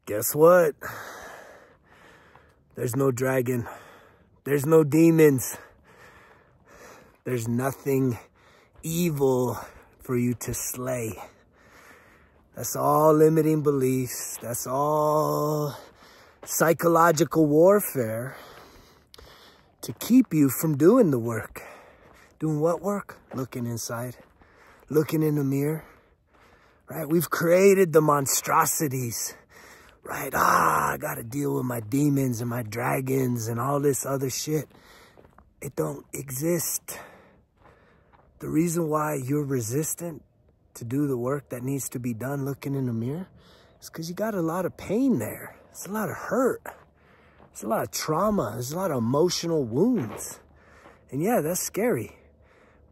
Guess what? There's no dragon. There's no demons. There's nothing evil for you to slay. That's all limiting beliefs. That's all psychological warfare to keep you from doing the work. Doing what work? Looking inside. Looking in the mirror. Right? We've created the monstrosities. Right? I got to deal with my demons and my dragons and all this other shit. It don't exist. The reason why you're resistant to do the work that needs to be done looking in the mirror is because you got a lot of pain there. It's a lot of hurt. It's a lot of trauma. There's a lot of emotional wounds. And yeah, that's scary.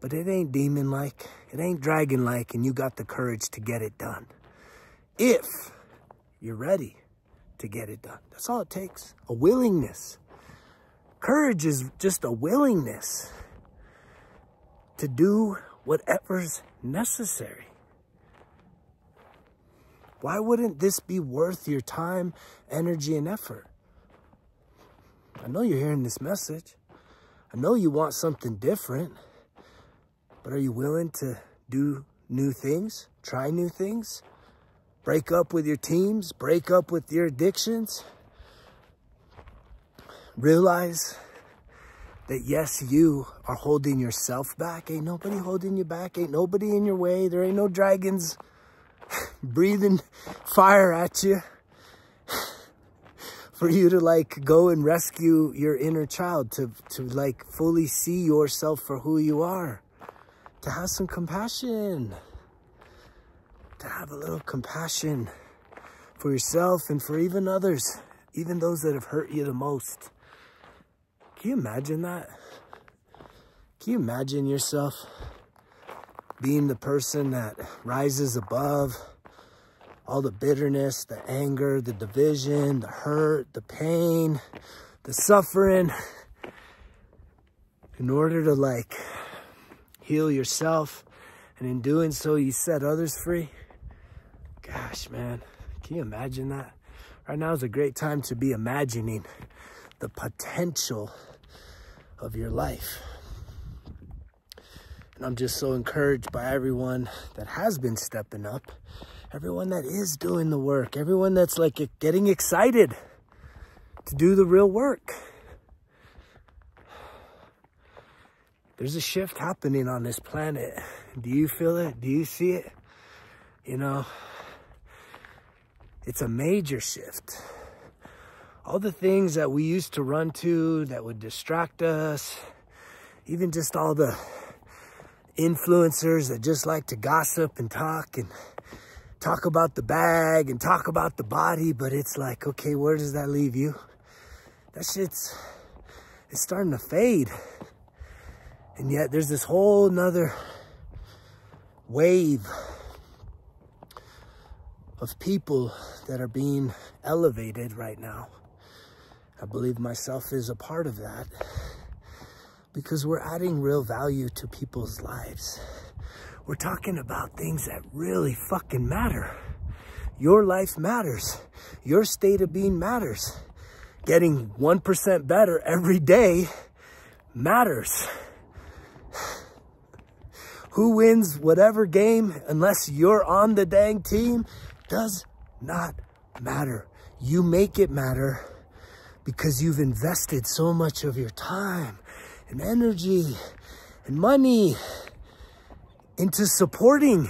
But it ain't demon-like. It ain't dragon-like, and you got the courage to get it done. If you're ready to get it done. That's all it takes. A willingness. Courage is just a willingness to do whatever's necessary. Why wouldn't this be worth your time, energy, and effort? I know you're hearing this message. I know you want something different. But are you willing to do new things? Try new things? Break up with your teams? Break up with your addictions? Realize that yes, you are holding yourself back. Ain't nobody holding you back. Ain't nobody in your way. There ain't no dragons breathing fire at you for you to like go and rescue your inner child, to like fully see yourself for who you are, to have some compassion, to have a little compassion for yourself and for even others, even those that have hurt you the most. Can you imagine that? Can you imagine yourself being the person that rises above all the bitterness, the anger, the division, the hurt, the pain, the suffering, in order to like heal yourself, and in doing so you set others free? Gosh, man, can you imagine that? Right now is a great time to be imagining the potential of your life. And I'm just so encouraged by everyone that has been stepping up, everyone that is doing the work, everyone that's like getting excited to do the real work. There's a shift happening on this planet. Do you feel it? Do you see it? You know, it's a major shift. All the things that we used to run to that would distract us, even just all the influencers that just like to gossip and talk about the bag and talk about the body, but it's like, okay, where does that leave you? That it's starting to fade. And yet there's this whole nother wave of people that are being elevated right now. I believe myself is a part of that, because we're adding real value to people's lives. We're talking about things that really fucking matter. Your life matters. Your state of being matters. Getting 1% better every day matters. Who wins whatever game, unless you're on the dang team, does not matter. You make it matter because you've invested so much of your time and energy and money into supporting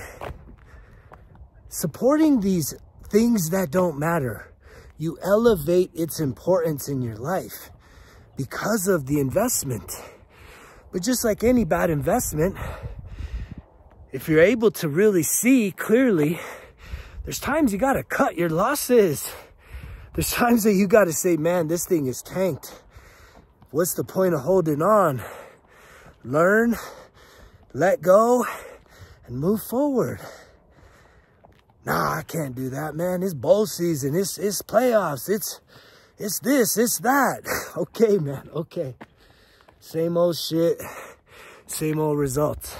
these things that don't matter. You elevate its importance in your life because of the investment. But just like any bad investment, if you're able to really see clearly, there's times you got to cut your losses. There's times that you got to say, man, this thing is tanked. What's the point of holding on? Learn, let go, and move forward. Nah, I can't do that, man. It's bowl season. It's playoffs. It's this, it's that. Okay, man. Okay. Same old shit. Same old results.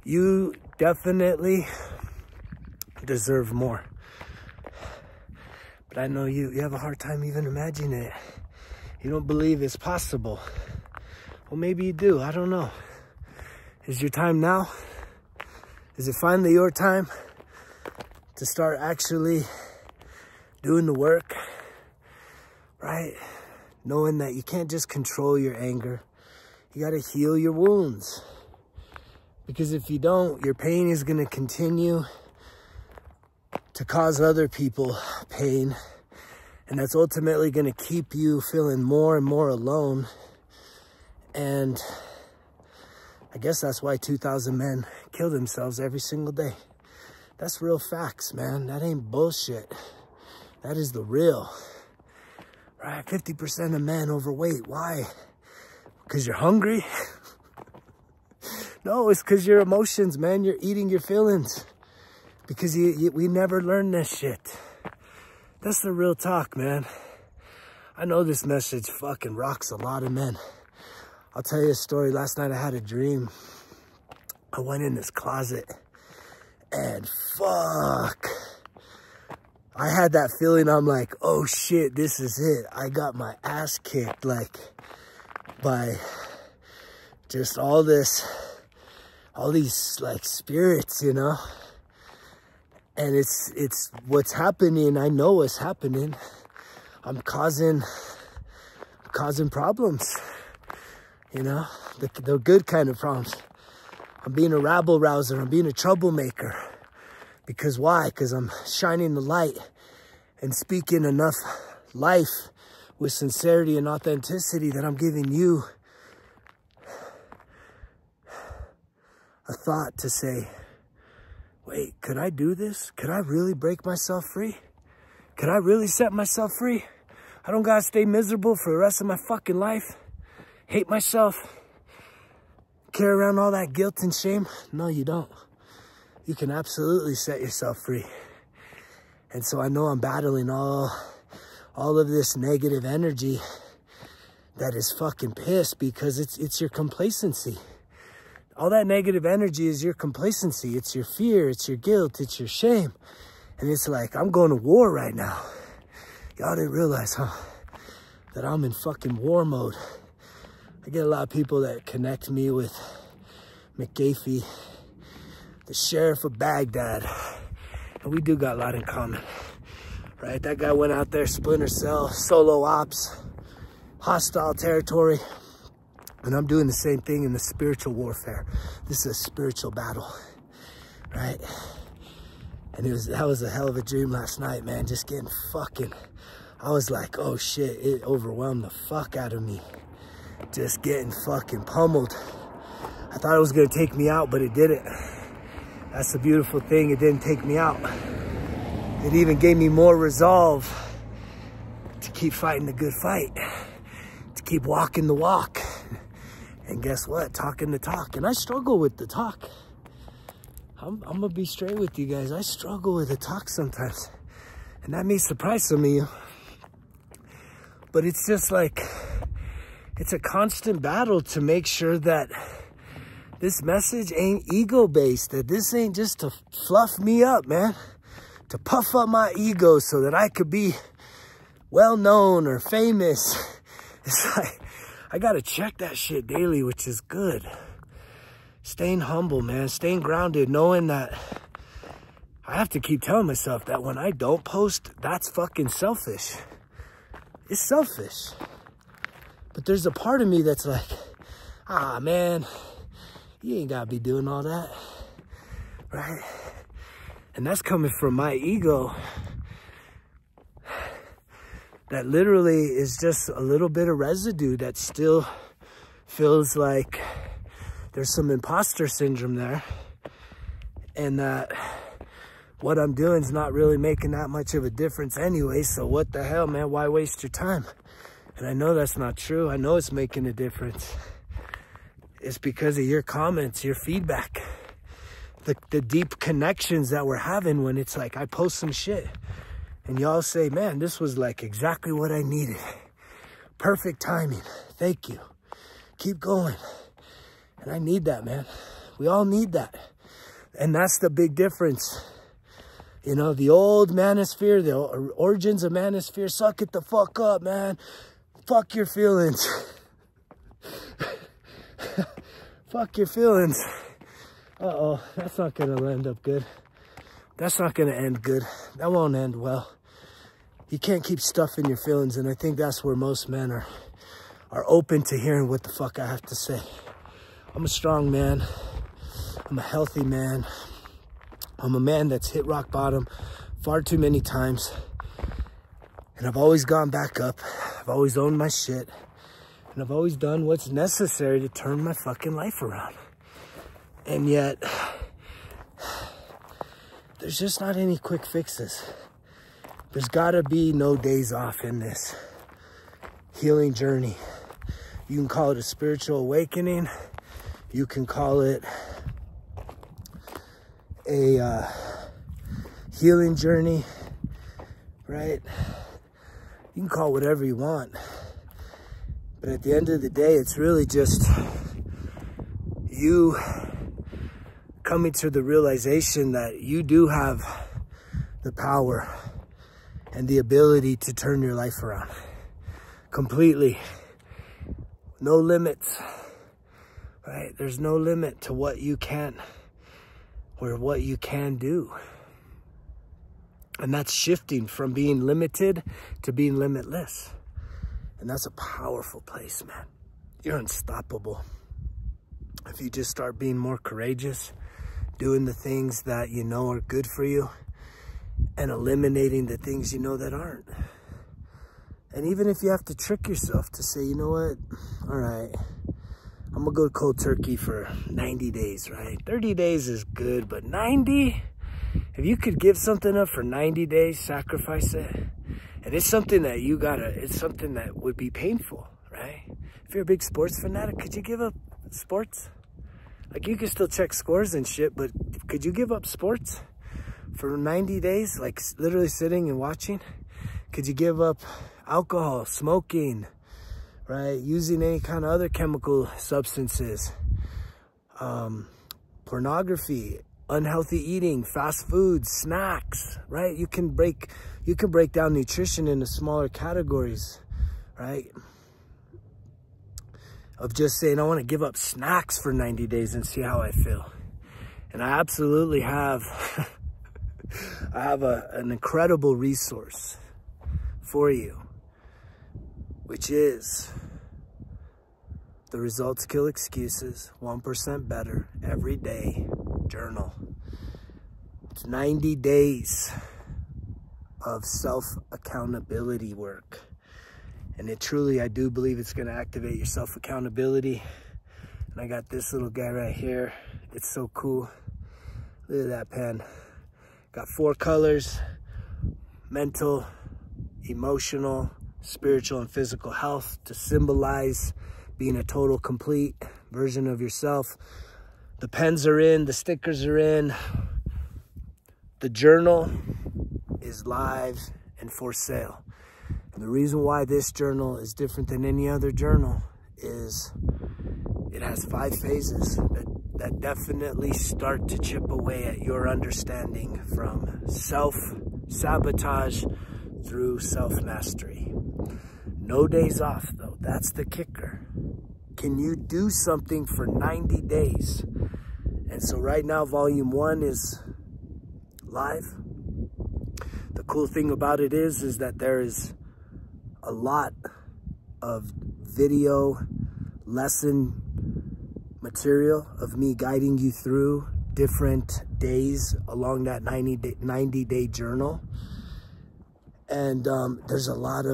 You definitely deserve more. But I know you have a hard time even imagining it. You don't believe it's possible. Well, maybe you do. I don't know. Is your time now? Is it finally your time to start actually doing the work, right? Knowing that you can't just control your anger. You got to heal your wounds. Because if you don't, your pain is going to continue to cause other people pain. And that's ultimately going to keep you feeling more and more alone. And I guess that's why 2,000 men kill themselves every single day. That's real facts, man. That ain't bullshit. That is the real. Right? 50% of men overweight. Why? Because you're hungry? No, it's because your emotions, man. You're eating your feelings. Because we never learned this shit. That's the real talk, man. I know this message fucking rocks a lot of men. I'll tell you a story. Last night I had a dream. I went in this closet and fuck. I had that feeling. I'm like, oh shit, this is it. I got my ass kicked, like, by just all these like spirits, you know? And it's what's happening. I know what's happening. I'm causing problems, you know, the good kind of problems. I'm being a rabble rouser. I'm being a troublemaker. Because why? Because I'm shining the light and speaking enough life with sincerity and authenticity that I'm giving you a thought to say, wait, could I do this? Could I really break myself free? Could I really set myself free? I don't gotta stay miserable for the rest of my fucking life. Hate myself. Carry around all that guilt and shame. No, you don't. You can absolutely set yourself free. And so I know I'm battling all of this negative energy that is fucking pissed because it's your complacency. All that negative energy is your complacency. It's your fear. It's your guilt. It's your shame. And it's like, I'm going to war right now. Y'all didn't realize, huh? That I'm in fucking war mode. I get a lot of people that connect me with McAfee, the sheriff of Baghdad. And we do got a lot in common, right? That guy went out there, Splinter Cell, solo ops, hostile territory. And I'm doing the same thing in the spiritual warfare. This is a spiritual battle, right? And that was a hell of a dream last night, man. Just getting fucking, I was like, oh shit, it overwhelmed the fuck out of me. Just getting fucking pummeled. I thought it was gonna take me out, but it didn't. That's the beautiful thing, it didn't take me out. It even gave me more resolve to keep fighting the good fight, to keep walking the walk. And guess what? Talking the talk. And I struggle with the talk. I'm gonna be straight with you guys. I struggle with the talk sometimes. And that may surprise some of you. But it's just like, it's a constant battle to make sure that this message ain't ego-based, that this ain't just to fluff me up, man. To puff up my ego so that I could be well-known or famous. It's like, I gotta check that shit daily, which is good. Staying humble, man. Staying grounded, knowing that I have to keep telling myself that when I don't post, that's fucking selfish. It's selfish. But there's a part of me that's like, ah, man, you ain't gotta be doing all that, right? And that's coming from my ego. That literally is just a little bit of residue that still feels like there's some imposter syndrome there. And that what I'm doing is not really making that much of a difference anyway. So what the hell, man? Why waste your time? And I know that's not true. I know it's making a difference. It's because of your comments, your feedback, the deep connections that we're having when it's like I post some shit. And y'all say, man, this was like exactly what I needed. Perfect timing. Thank you. Keep going. And I need that, man. We all need that. And that's the big difference. You know, the old manosphere, the origins of manosphere, suck it the fuck up, man. Fuck your feelings. Fuck your feelings. Uh-oh, that's not gonna end up good. That's not gonna end good. That won't end well. You can't keep stuffing your feelings, and I think that's where most men are open to hearing what the fuck I have to say. I'm a strong man. I'm a healthy man. I'm a man that's hit rock bottom far too many times. And I've always gone back up. I've always owned my shit. And I've always done what's necessary to turn my fucking life around. And yet, there's just not any quick fixes. There's gotta be no days off in this healing journey. You can call it a spiritual awakening. You can call it a healing journey, right? You can call it whatever you want. But at the end of the day, it's really just you coming to the realization that you do have the power and the ability to turn your life around completely. No limits, right? There's no limit to what you can or what you can do. And that's shifting from being limited to being limitless. And that's a powerful place, man. You're unstoppable. If you just start being more courageous, doing the things that you know are good for you, and eliminating the things you know that aren't. And even if you have to trick yourself to say, you know what, all right, I'm gonna go cold turkey for 90 days, right? 30 days is good, but 90? If you could give something up for 90 days, sacrifice it. And it's something that you gotta, it's something that would be painful, right? If you're a big sports fanatic, could you give up sports? Like, you can still check scores and shit, but could you give up sports for 90 days? Like, literally sitting and watching? Could you give up alcohol, smoking, right? Using any kind of other chemical substances, pornography, unhealthy eating, fast foods, snacks, right? You can break down nutrition into smaller categories, right? Of just saying, I want to give up snacks for 90 days and see how I feel. And I absolutely have, I have an incredible resource for you, which is the Results Kill Excuses, 1% Better Every Day Journal. It's 90 days of self-accountability work. And it truly, I do believe it's going to activate your self-accountability. And I got this little guy right here. It's so cool. Look at that pen. Got 4 colors: mental, emotional, spiritual, and physical health, to symbolize being a total, complete version of yourself. The pens are in, the stickers are in. The journal is live and for sale. And the reason why this journal is different than any other journal is it has 5 phases that definitely start to chip away at your understanding from self-sabotage through self-mastery. No days off, though. That's the kicker. Can you do something for 90 days? And so right now, volume 1 is live. The cool thing about it is that there is a lot of video lesson material of me guiding you through different days along that 90-day journal. And there's a lot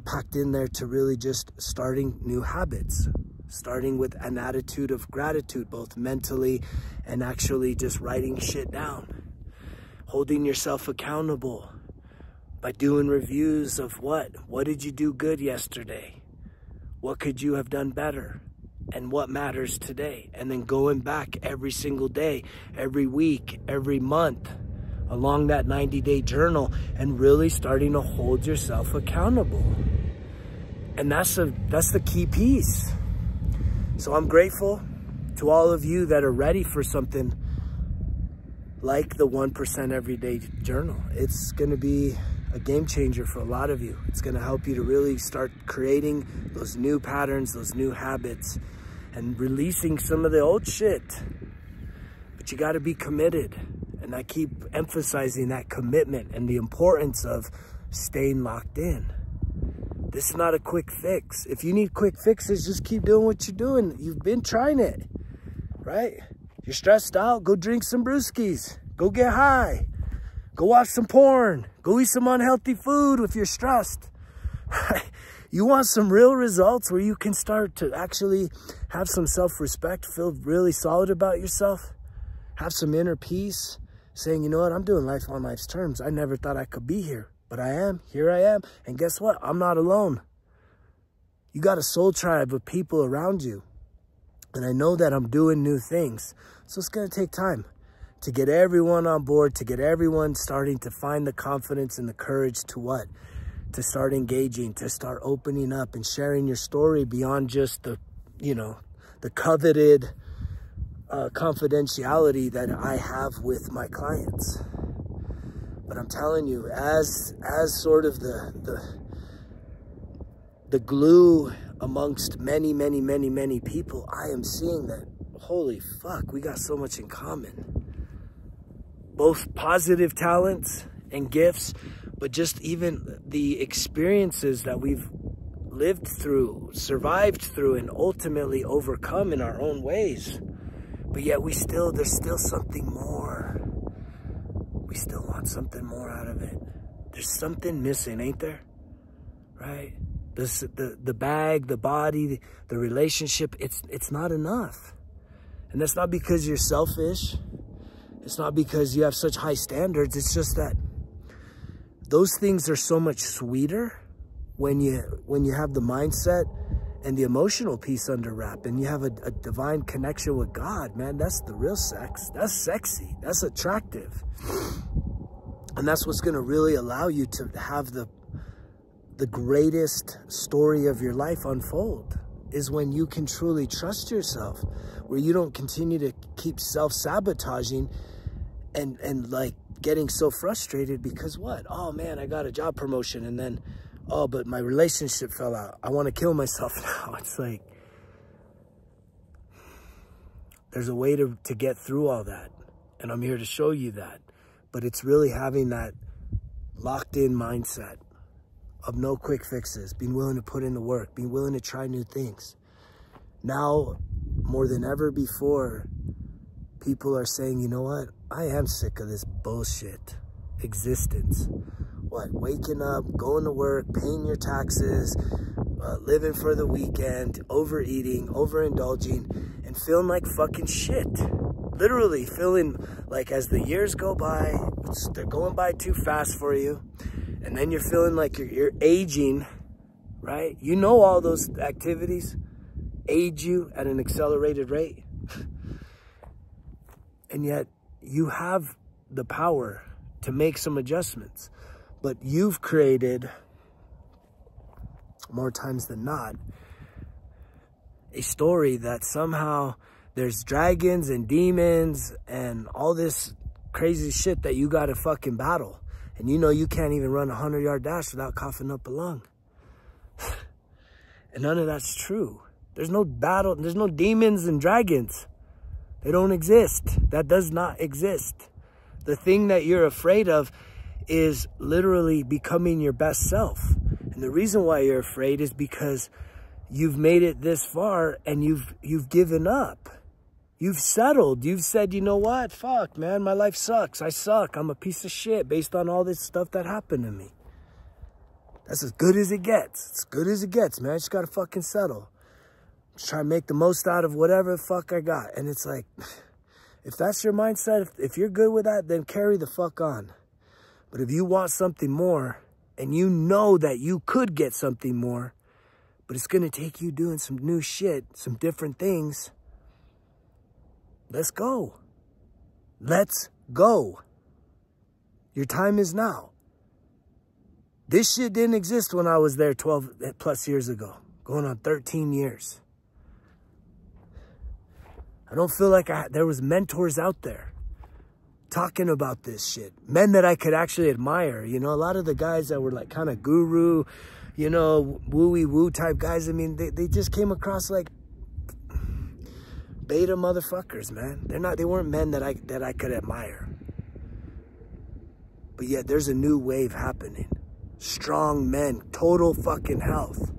packed in there to really just starting new habits, starting with an attitude of gratitude, both mentally and actually just writing shit down, holding yourself accountable by doing reviews of what did you do good yesterday? What could you have done better? And what matters today? And then going back every single day, every week, every month, along that 90-day journal, and really starting to hold yourself accountable. And that's the key piece. So I'm grateful to all of you that are ready for something like the 1% Everyday Journal. It's going to be a game changer for a lot of you. It's going to help you to really start creating those new patterns, those new habits, and releasing some of the old shit. But you got to be committed. And I keep emphasizing that commitment and the importance of staying locked in. This is not a quick fix. If you need quick fixes, just keep doing what you're doing. You've been trying it, right? You're stressed out, go drink some brewskis. Go get high. Go watch some porn. Go eat some unhealthy food if you're stressed. You want some real results where you can start to actually have some self-respect, feel really solid about yourself, have some inner peace, saying, you know what, I'm doing life on life's terms. I never thought I could be here, but I am. Here I am. And guess what? I'm not alone. You got a soul tribe of people around you. And I know that I'm doing new things. So it's going to take time to get everyone on board, to get everyone starting to find the confidence and the courage to what? To start engaging, to start opening up and sharing your story beyond just the, you know, the coveted confidentiality that I have with my clients. But I'm telling you, as sort of the glue amongst many, many, many, many people, I am seeing that, holy fuck, we got so much in common. Both positive talents and gifts, but just even the experiences that we've lived through, survived through, and ultimately overcome in our own ways. But yet there's still something more. We still want something more out of it. There's something missing, ain't there? Right? The bag, the body, the relationship, it's not enough. And that's not because you're selfish. It's not because you have such high standards. It's just that those things are so much sweeter when you have the mindset and the emotional piece under wrap, and you have a divine connection with God, man. That's the real sex. That's sexy. That's attractive. And that's what's going to really allow you to have the greatest story of your life unfold, is when you can truly trust yourself, where you don't continue to keep self-sabotaging and like getting so frustrated because what? Oh man, I got a job promotion, and then, oh, but my relationship fell out. I want to kill myself now. It's like, there's a way to get through all that. And I'm here to show you that. But it's really having that locked in mindset of no quick fixes, being willing to put in the work, being willing to try new things. Now, more than ever before, people are saying, you know what? I am sick of this bullshit existence. What? Waking up, going to work, paying your taxes, living for the weekend, overeating, overindulging, and feeling like fucking shit. Literally feeling like as the years go by, they're going by too fast for you. And then you're feeling like you're aging, right? You know all those activities age you at an accelerated rate. And yet you have the power to make some adjustments. But you've created, more times than not, a story that somehow there's dragons and demons and all this crazy shit that you got to fucking battle. And you know you can't even run a 100-yard dash without coughing up a lung. And none of that's true. There's no battle. There's no demons and dragons. They don't exist. That does not exist. The thing that you're afraid of is literally becoming your best self. And the reason why you're afraid is because you've made it this far and you've given up. You've settled. You've said, you know what? Fuck, man, my life sucks. I suck. I'm a piece of shit based on all this stuff that happened to me. That's as good as it gets. As good as it gets, man. I just got to fucking settle. Just try to make the most out of whatever the fuck I got. And it's like, if that's your mindset, if you're good with that, then carry the fuck on. But if you want something more, and you know that you could get something more, but it's going to take you doing some new shit, some different things, let's go. Let's go. Your time is now. This shit didn't exist when I was there 12 plus years ago, going on 13 years. I don't feel like there was mentors out there talking about this shit. Men that I could actually admire. You know, a lot of the guys that were like kind of guru, you know, wooey woo type guys. I mean, they just came across like beta motherfuckers, man. They weren't men that I could admire. But yet there's a new wave happening. Strong men, total fucking health.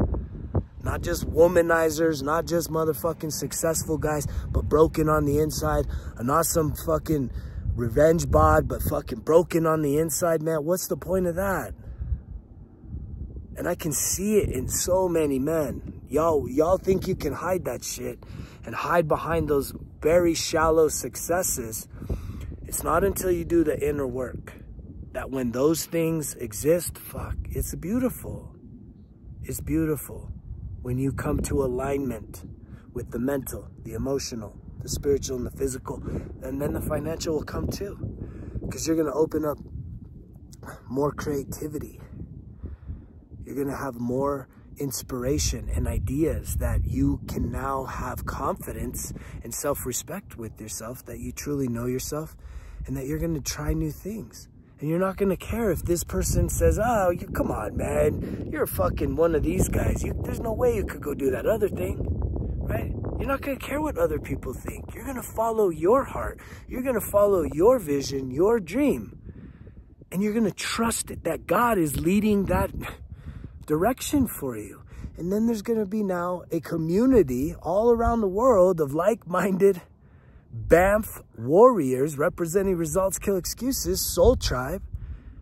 Not just womanizers, not just motherfucking successful guys, but broken on the inside. Not some fucking revenge bod, but fucking broken on the inside, man. What's the point of that? And I can see it in so many men. Y'all think you can hide that shit and hide behind those very shallow successes. It's not until you do the inner work that when those things exist, fuck, it's beautiful. It's beautiful when you come to alignment with the mental, the emotional, the spiritual, and the physical. And then the financial will come too, because you're going to open up more creativity. You're going to have more inspiration and ideas that you can now have confidence and self-respect with yourself, that you truly know yourself, and that you're going to try new things. And you're not going to care if this person says, oh, come on, man, you're fucking one of these guys. There's no way you could go do that other thing, right? You're not going to care what other people think. You're going to follow your heart. You're going to follow your vision, your dream. And you're going to trust it, that God is leading that direction for you. And then there's going to be now a community all around the world of like-minded BAMF warriors representing Results Kill Excuses, Soul Tribe,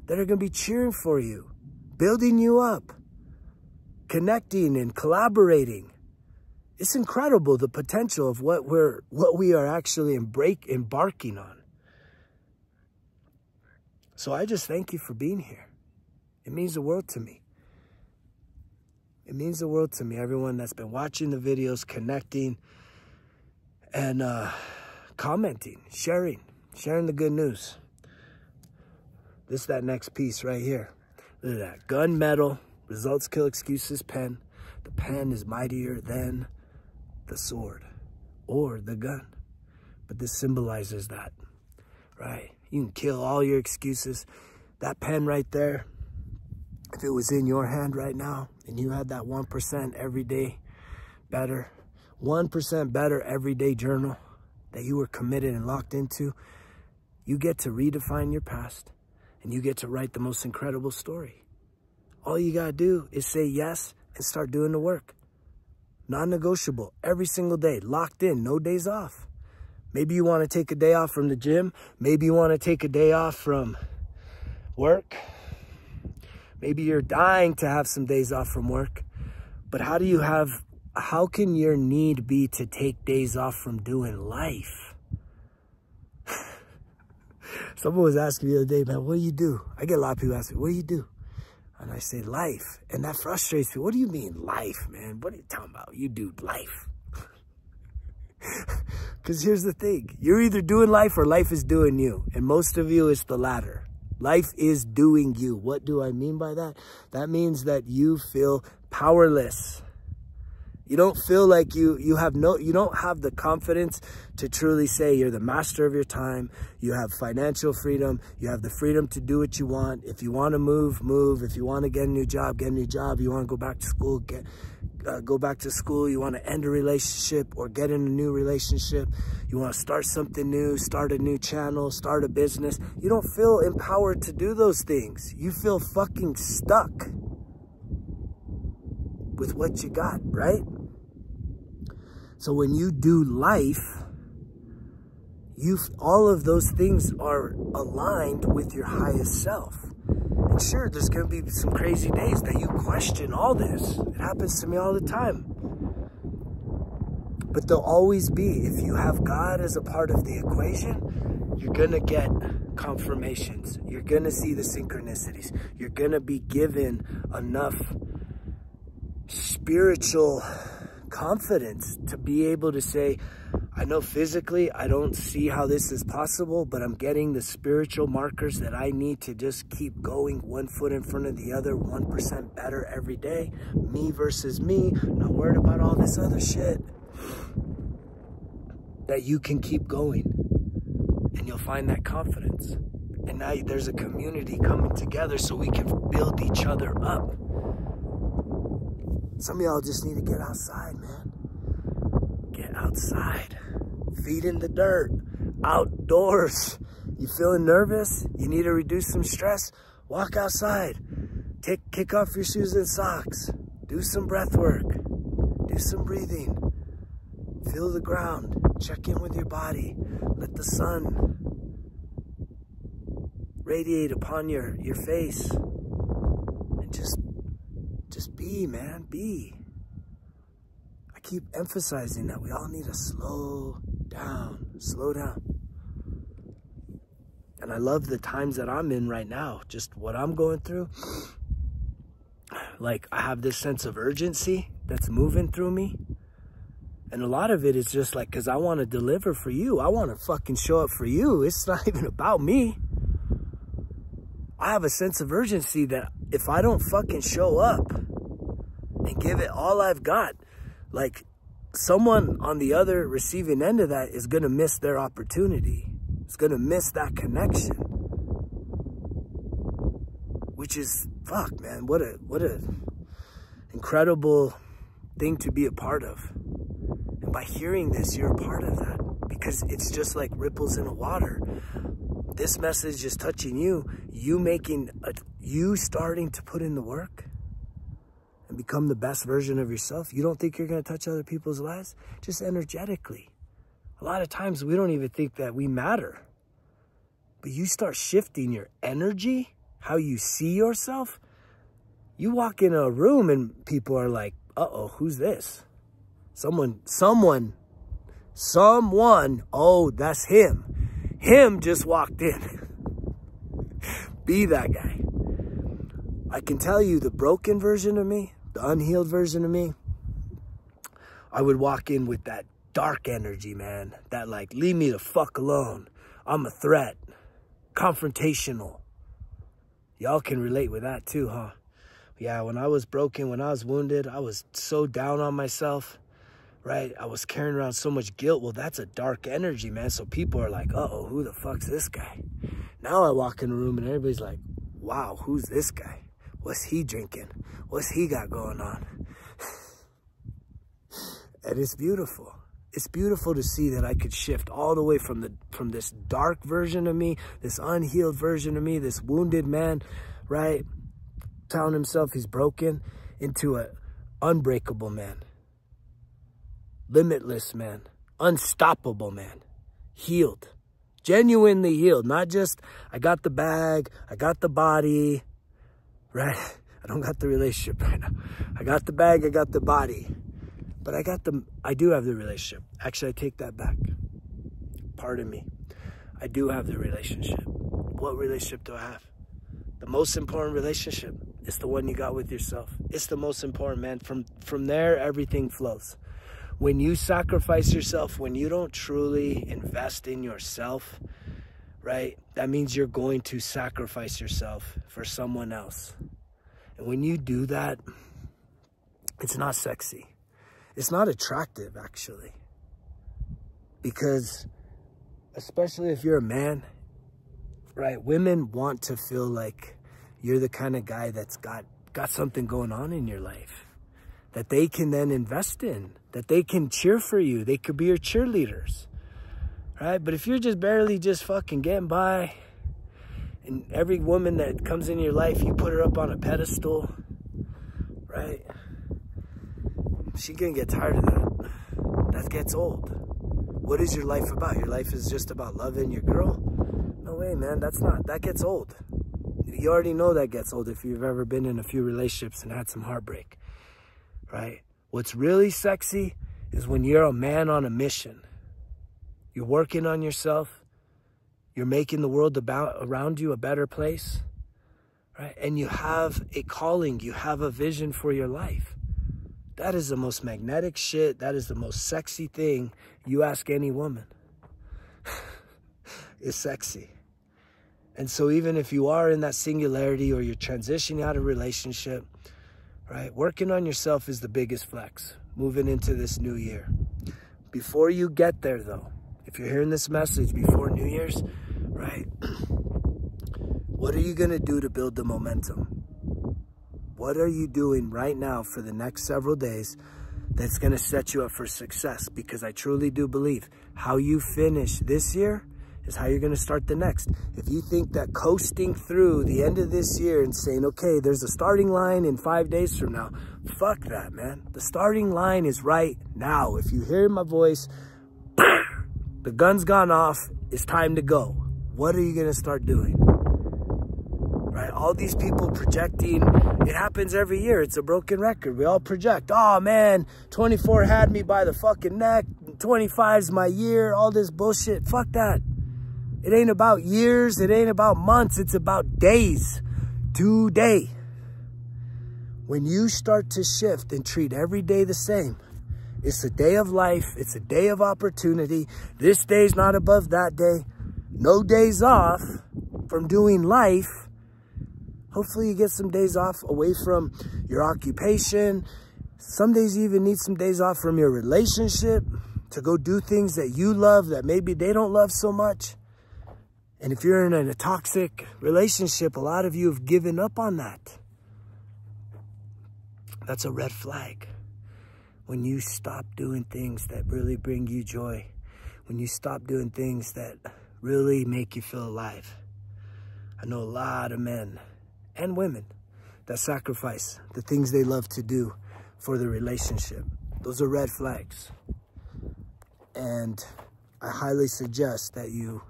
that are going to be cheering for you, building you up, connecting and collaborating. It's incredible, the potential of what we are actually embarking on. So I just thank you for being here. It means the world to me. It means the world to me, everyone that's been watching the videos, connecting, and commenting, sharing the good news. This is that next piece right here. Look at that. Gunmetal, Results Kill Excuses pen. The pen is mightier than the sword or the gun. But this symbolizes that, right? You can kill all your excuses. That pen right there, if it was in your hand right now and you had that 1% every day better, 1% better everyday journal that you were committed and locked into, you get to redefine your past and you get to write the most incredible story. All you got to do is say yes and start doing the work. Non-negotiable, every single day, locked in, no days off. Maybe you want to take a day off from the gym. Maybe you want to take a day off from work. Maybe you're dying to have some days off from work. But how can your need be to take days off from doing life? Someone was asking me the other day, man, what do you do? I get a lot of people asking me, what do you do? And I say, life. And that frustrates me. What do you mean, life, man? What are you talking about? You do life. Because here's the thing. You're either doing life or life is doing you. And most of you, it's the latter. Life is doing you. What do I mean by that? That means that you feel powerless. You don't feel like you don't have the confidence to truly say you're the master of your time. You have financial freedom. You have the freedom to do what you want. If you want to move, move. If you want to get a new job, get a new job. You want to go back to school, go back to school. You want to end a relationship or get in a new relationship. You want to start something new, start a new channel, start a business. You don't feel empowered to do those things. You feel fucking stuck with what you got, right? So when you do life, all of those things are aligned with your highest self. And sure, there's going to be some crazy days that you question all this. It happens to me all the time. But there'll always be, if you have God as a part of the equation, you're going to get confirmations. You're going to see the synchronicities. You're going to be given enough spiritual confidence to be able to say, I know physically I don't see how this is possible, but I'm getting the spiritual markers that I need to just keep going, one foot in front of the other, 1% better every day. Me versus me, not worried about all this other shit. That you can keep going and you'll find that confidence. And now there's a community coming together so we can build each other up. Some of y'all just need to get outside, man. Get outside. Feet in the dirt. Outdoors. You feeling nervous? You need to reduce some stress? Walk outside. Kick off your shoes and socks. Do some breath work. Do some breathing. Feel the ground. Check in with your body. Let the sun radiate upon your face. And just be, man. Be. I keep emphasizing that we all need to slow down. Slow down. And I love the times that I'm in right now. Just what I'm going through. Like, I have this sense of urgency that's moving through me. And a lot of it is just like, because I want to deliver for you. I want to fucking show up for you. It's not even about me. I have a sense of urgency that if I don't fucking show up and give it all I've got, like, someone on the other receiving end of that is going to miss their opportunity. It's going to miss that connection. Which is, fuck, man, what a incredible thing to be a part of. And by hearing this, you're a part of that. Because it's just like ripples in the water. This message is touching you. You starting to put in the work and become the best version of yourself. You don't think you're going to touch other people's lives? Just energetically. A lot of times we don't even think that we matter. But you start shifting your energy, how you see yourself. You walk in a room and people are like, uh-oh, who's this? Someone, oh, that's him. Him just walked in. Be that guy. I can tell you the broken version of me, the unhealed version of me, I would walk in with that dark energy, man. That like, leave me the fuck alone. I'm a threat. Confrontational. Y'all can relate with that too, huh? Yeah, when I was broken, when I was wounded, I was so down on myself, right? I was carrying around so much guilt. Well, that's a dark energy, man. So people are like, uh-oh, who the fuck's this guy? Now I walk in the room and everybody's like, wow, who's this guy? What's he drinking? What's he got going on? And it's beautiful. It's beautiful to see that I could shift all the way from this dark version of me, this unhealed version of me, this wounded man, right? Telling himself he's broken, into an unbreakable man, limitless man, unstoppable man, healed, genuinely healed. Not just, I got the bag, I got the body, right? I don't got the relationship right now. I got the bag, I got the body. But I do have the relationship. Actually, I take that back. Pardon me. I do have the relationship. What relationship do I have? The most important relationship is the one you got with yourself. It's the most important, man. From there, everything flows. When you sacrifice yourself, when you don't truly invest in yourself, right? That means you're going to sacrifice yourself for someone else. And when you do that, it's not sexy. It's not attractive, actually. Because, especially if you're a man, right? Women want to feel like you're the kind of guy that's got something going on in your life that they can then invest in, that they can cheer for you. They could be your cheerleaders, right? But if you're just barely just fucking getting by, and every woman that comes in your life, you put her up on a pedestal, right? She's gonna get tired of that. That gets old. What is your life about? Your life is just about loving your girl? No way, man. That gets old. You already know that gets old if you've ever been in a few relationships and had some heartbreak, right? What's really sexy is when you're a man on a mission. You're working on yourself. You're making the world around you a better place, right? And you have a calling. You have a vision for your life. That is the most magnetic shit. That is the most sexy thing. You ask any woman. It's sexy. And so even if you are in that singularity or you're transitioning out of a relationship, right? Working on yourself is the biggest flex moving into this new year. Before you get there though, if you're hearing this message before New Year's, right? What are you going to do to build the momentum? What are you doing right now for the next several days that's going to set you up for success? Because I truly do believe how you finish this year is how you're going to start the next. If you think that coasting through the end of this year and saying, okay, there's a starting line in 5 days from now, fuck that, man. The starting line is right now. If you hear my voice, the gun's gone off, it's time to go. What are you going to start doing? Right? All these people projecting, it happens every year. It's a broken record. We all project, oh man, 24 had me by the fucking neck, 25's my year, all this bullshit. Fuck that. It ain't about years, it ain't about months, it's about days. Today. When you start to shift and treat every day the same, it's a day of life, it's a day of opportunity. This day's not above that day. No days off from doing life. Hopefully you get some days off away from your occupation. Some days you even need some days off from your relationship to go do things that you love that maybe they don't love so much. And if you're in a toxic relationship, a lot of you have given up on that. That's a red flag. When you stop doing things that really bring you joy. When you stop doing things that really make you feel alive. I know a lot of men and women that sacrifice the things they love to do for the relationship. Those are red flags. And I highly suggest that you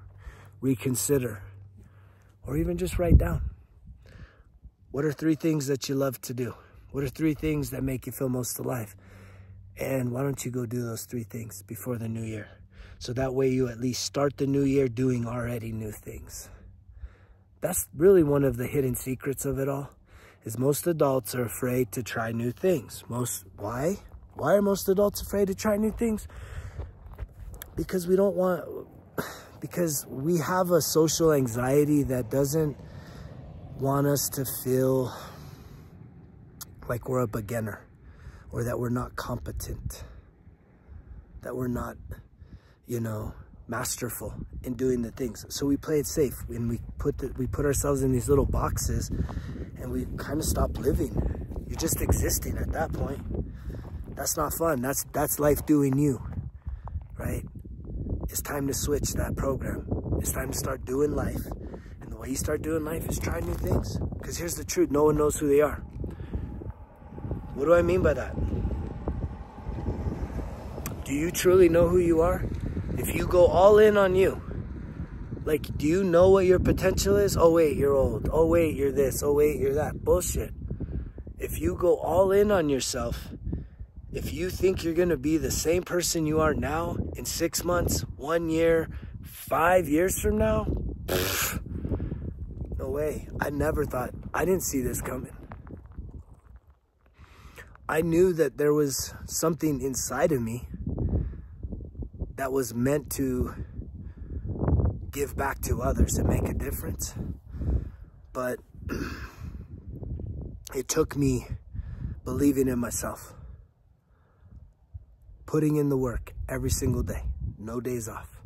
reconsider, or even just write down. What are 3 things that you love to do? What are 3 things that make you feel most alive? And why don't you go do those 3 things before the new year? So that way you at least start the new year doing already new things. That's really one of the hidden secrets of it all, is most adults are afraid to try new things. Why? Why are most adults afraid to try new things? Because we have a social anxiety that doesn't want us to feel like we're a beginner, or that we're not competent, that we're not, masterful in doing the things. So we play it safe, and we put ourselves in these little boxes, and we kind of stop living. You're just existing at that point. That's not fun. That's life doing you, right? It's time to switch that program. It's time to start doing life. And the way you start doing life is try new things. Because here's the truth, no one knows who they are. What do I mean by that? Do you truly know who you are? If you go all in on you, like, do you know what your potential is? Oh wait, you're old. Oh wait, you're this. Oh wait, you're that. Bullshit. If you go all in on yourself, if you think you're going to be the same person you are now in 6 months, 1 year, 5 years from now, no way. I didn't see this coming. I knew that there was something inside of me that was meant to give back to others and make a difference. But it took me believing in myself. Putting in the work every single day, no days off,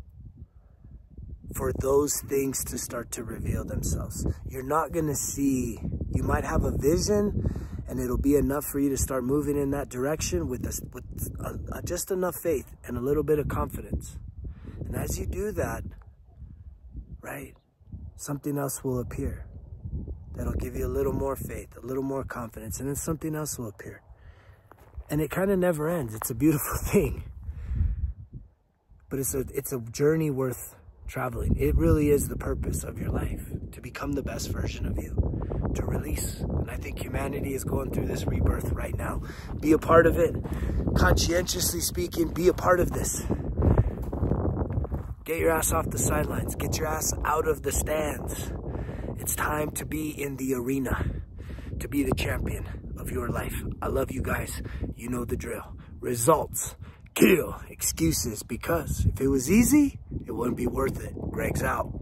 for those things to start to reveal themselves. You're not going to see, you might have a vision and it'll be enough for you to start moving in that direction with just enough faith and a little bit of confidence. And as you do that, right, something else will appear that'll give you a little more faith, a little more confidence, and then something else will appear. And it kind of never ends. It's a beautiful thing. But it's a journey worth traveling. It really is the purpose of your life, to become the best version of you, to release. And I think humanity is going through this rebirth right now. Be a part of it. Conscientiously speaking, be a part of this. Get your ass off the sidelines. Get your ass out of the stands. It's time to be in the arena, to be the champion of your life. I love you guys. You know the drill. Results kill excuses, because if it was easy, it wouldn't be worth it. Greg's out.